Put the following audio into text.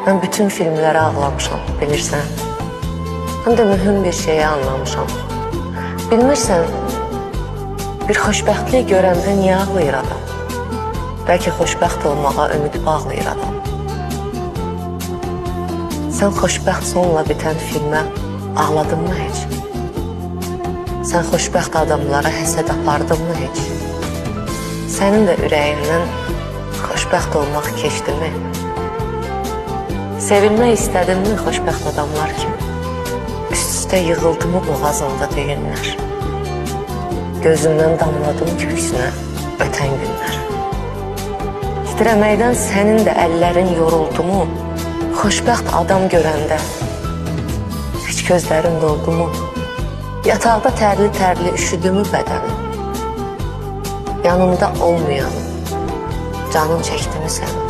Mən bütün filmlərə ağlamışam, bilirsən. Həm də mühüm bir şeyi anlamışam. Bilmirsən, bir xoşbəxtlik görəndə niyə ağlayır adam? Bəlkə xoşbəxt olmağa ümid bağlayır adam. Sən xoşbəxt sonla bitən filmə ağladın mı heç? Sən xoşbəxt adamlara həsəd apardın mı heç? Sənin də ürəyindən xoşbəxt olmaq keçdi mi? Sevilmək istədin mi xoşbəxt adamlar kimi? Üst-üstə yığıldı mı boğazında düyünlər? Gözündən damladı mı köksünə ötən günlər? Titrəməkdən sənin də əllərin yoruldu mu? Xoşbəxt adam görəndə heç gözlərin doldu mu? Yataqda tərli-tərli üşüdü mü bədənin? Yanında olmayan canın çəkdi mi sənin?